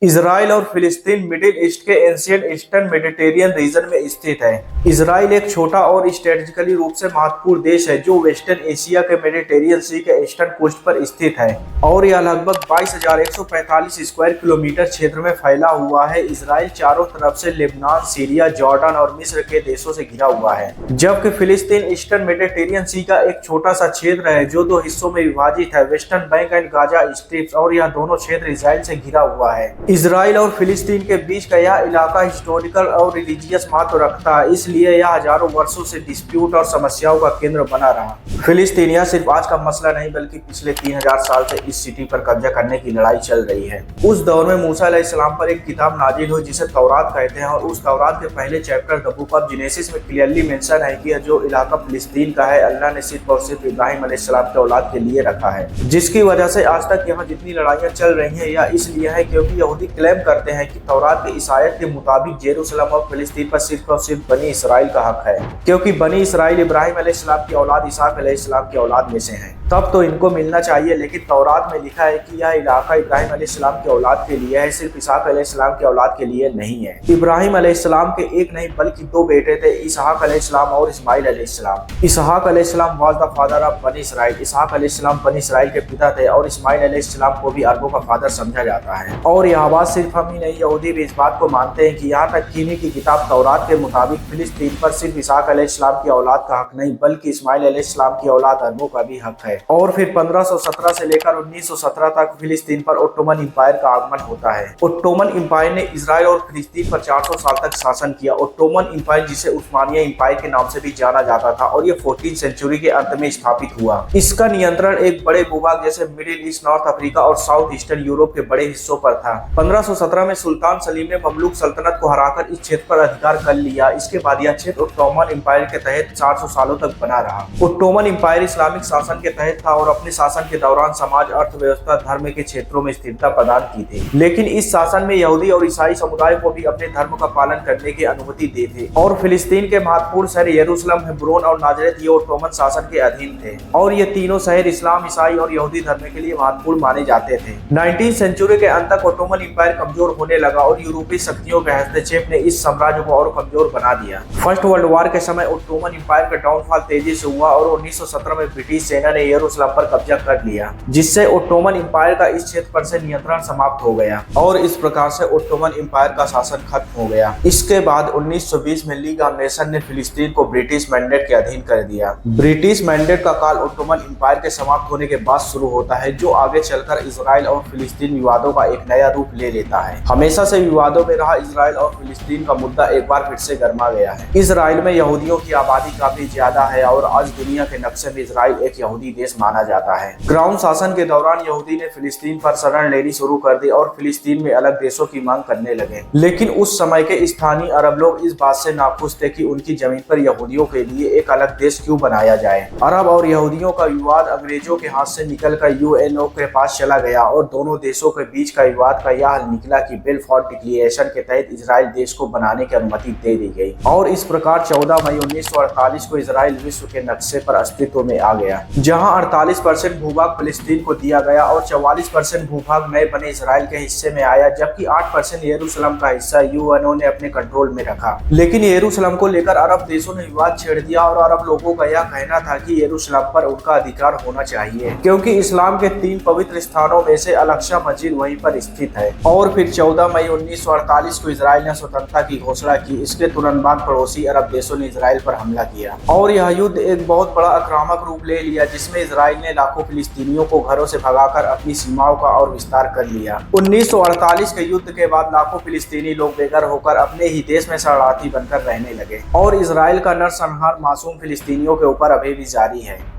Israel और फिलिस्तीन middle east के एंशिएंट ईस्टर्न मेडिटेरियन रीजन में स्थित है। इजराइल एक छोटा और स्ट्रेटेजिकली रूप से महत्वपूर्ण देश है जो वेस्टर्न एशिया के मेडिटेरियन सी के ईस्टर्न कोस्ट पर स्थित है और यह लगभग 22,145 स्क्वायर किलोमीटर क्षेत्र में फैला हुआ है। इजराइल चारों तरफ से लेबनान, सीरिया, जॉर्डन और मिस्र के देशों से घिरा हुआ है, जबकि फिलिस्तीन ईस्टर्न मेडिटेरियन सी का एक छोटा सा क्षेत्र है जो दो हिस्सों में विभाजित है, western bank and Gaza strips, और यह दोनों क्षेत्र इजराइल से घिरा हुआ है। इजराइल और फिलिस्तीन के बीच का यह इलाका हिस्टोरिकल और रिलीजियस महत्व रखता है, इसलिए यह हजारों वर्षों से डिस्प्यूट और समस्याओं का केंद्र बना रहा। फिलिस्तीनिया सिर्फ आज का मसला नहीं बल्कि पिछले 3000 साल से इस सिटी पर कब्जा करने की लड़ाई चल रही है। उस दौर में मूसा अलैहिस्सलाम पर एक किताब नाजिल हुई जिसे तौरात कहते हैं, और उस तौरात के पहले chapter the book of genesis में क्लियरली मेंशन है कि जो इलाका फिलिस्तीन का है अल्लाह ने सिर्फ और सिर्फ इब्राहिम अलैहिस्सलाम के औलाद के लिए रखा है, जिसकी वजह से आज तक यहाँ जितनी लड़ाइयाँ चल रही हैं यह इसलिए है क्योंकि यहूदी क्लेम करते हैं कि तौरात के इस आयत के मुताबिक जेरूसलम और फिलिस्तीन पर सिर्फ और सिर्फ बनी इसराइल का हक है, क्योंकि बनी इसराइल इब्राहिम अलैहिस्सलाम की औलाद, इसहाक अलैहिस्सलाम की औलाद में से हैं, तब तो इनको मिलना चाहिए। लेकिन तौरात में लिखा है कि यह इलाका इब्राहिम अलैहिस्सलाम की औलाद के लिए है, सिर्फ इसहाक अलैहिस्सलाम की औलाद के लिए नहीं है। इब्राहिम अलैहिस्सलाम के एक नहीं बल्कि दो बेटे थे, इसहाक अलैहिस्सलाम और इस्माइल अलैहिस्सलाम। इसहाक अलैहिस्सलाम वाज द फादर ऑफ बनी इसराइल। इसहाक अलैहिस्सलाम बनी इसराइल के पिता थे और इस्माइल अलैहिस्सलाम को भी अरबों का फादर समझा जाता है। और यह बात सिर्फ हम ही नहीं, यहूदी भी इस बात को मानते हैं कि यहाँ तक कीनी की किताब तौरात के मुताबिक फिलिस्तीन पर सिर्फ इसहाक अलैहिस्सलाम की औलाद का हक नहीं बल्कि इस्माइल अलैहिस्सलाम की औलाद अरबों का भी हक है। और फिर 1517 से लेकर 1917 तक फिलिस्तीन पर ओटोमन इंपायर का आगमन होता है। ओटोमन इंपायर ने इजराइल और फिलिस्तीन पर 400 साल तक शासन किया। ओटोमन इंपायर, जिसे उस्मानिया इंपायर के नाम से भी जाना जाता था, और ये 14वीं सेंचुरी के अंत में स्थापित हुआ। इसका नियंत्रण एक बड़े भूभाग जैसे मिडिल ईस्ट, नॉर्थ अफ्रीका और साउथ ईस्टर्न यूरोप के बड़े हिस्सों पर था। 1517 में सुल्तान सलीम ने ममलूक सल्तनत को हराकर इस क्षेत्र पर अधिकार कर लिया। इसके बाद यह क्षेत्र ओटोमन इंपायर के तहत 400 सालों तक बना रहा। ओटोमन इंपायर इस्लामिक शासन के तहत था और अपने शासन के दौरान समाज, अर्थव्यवस्था, धर्म के क्षेत्रों में स्थिरता प्रदान की थी। लेकिन इस शासन में यहूदी और ईसाई समुदाय को भी अपने धर्म का पालन करने की अनुमति दी थी। और फिलिस्तीन के महत्वपूर्ण शहर यरूशलेम, हेब्रोन और नाजरेत ये ओटोमन शासन के अधीन थे, और ये तीनों शहर इस्लाम, ईसाई और यहूदी धर्म के लिए महत्वपूर्ण माने जाते थे। 19वीं सेंचुरी के अंत तक ओटोमन इंपायर कमजोर होने लगा और यूरोपीय शक्तियों के हस्तक्षेप ने इस साम्राज्य को और कमजोर बना दिया। फर्स्ट वर्ल्ड वॉर के समय ओटोमन इंपायर का डाउनफॉल तेजी से हुआ और 1917 में ब्रिटिश सेना ने यरूशलेम पर कब्जा कर लिया, जिससे ओटोमन इंपायर का इस क्षेत्र पर से नियंत्रण समाप्त हो गया और इस प्रकार से ओटोमन इंपायर का शासन खत्म हो गया। इसके बाद 1920 में लीग ऑफ नेशन ने फिलिस्तीन को ब्रिटिश मैंडेट के अधीन कर दिया। ब्रिटिश मैंडेट का काल ओटोमन इंपायर के समाप्त होने के बाद शुरू होता है, जो आगे चलकर इजराइल और फिलिस्तीन विवादों का एक नया रूप ले लेता है। हमेशा से विवादों में रहा इजराइल और फिलिस्तीन का मुद्दा एक बार फिर से गर्मा गया है। इजराइल में यहूदियों की आबादी काफी ज्यादा है और आज दुनिया के नक्शे में इजराइल एक यहूदी देश माना जाता है। क्राउन शासन के दौरान यहूदी ने फिलिस्तीन पर शरण लेनी शुरू कर दी और फिलिस्तीन में अलग देशों की मांग करने लगे। लेकिन उस समय के स्थानीय अरब लोग इस बात से नाखुश थे कि उनकी जमीन पर यहूदियों के लिए एक अलग देश क्यों बनाया जाए। अरब और यहूदियों का विवाद अंग्रेजों के हाथ से निकलकर यूएनओ के पास चला गया और दोनों देशों के बीच का विवाद का यह हल निकला कि बेलफोर्ट डिक्लेरेशन के तहत इजराइल देश को बनाने की अनुमति दे दी गई और इस प्रकार 14 मई 1948 को इजराइल विश्व के नक्शे पर अस्तित्व में आ गया, जहां 48% भूभाग फिलिस्तीन को दिया गया और 44% भूभाग नए बने इजराइल के हिस्से में आया, जबकि 8% यरूशलेम का हिस्सा यूएनओ ने अपने कंट्रोल में रखा। लेकिन यरूशलेम को लेकर अरब देशों ने विवाद छेड़ दिया और अरब लोगों का यह कहना था कि यरूशलेम पर उनका अधिकार होना चाहिए, क्योंकि इस्लाम के 3 पवित्र स्थानों में से अल-अक्सा मस्जिद वहीं पर स्थित है। और फिर 14 मई 1948 को इजराइल ने स्वतंत्रता की घोषणा की। इसके तुरंत बाद पड़ोसी अरब देशों ने इजराइल पर हमला किया और यह युद्ध एक बहुत बड़ा आक्रामक रूप ले लिया, जिसमें इजराइल ने लाखों फिलिस्तीनियों को घरों से भगाकर अपनी सीमाओं का और विस्तार कर लिया। 1948 के युद्ध के बाद लाखों फिलिस्तीनी लोग बेघर होकर अपने ही देश में शरणार्थी बनकर रहने लगे और इजराइल का नरसंहार मासूम फिलिस्तीनियों के ऊपर अभी भी जारी है।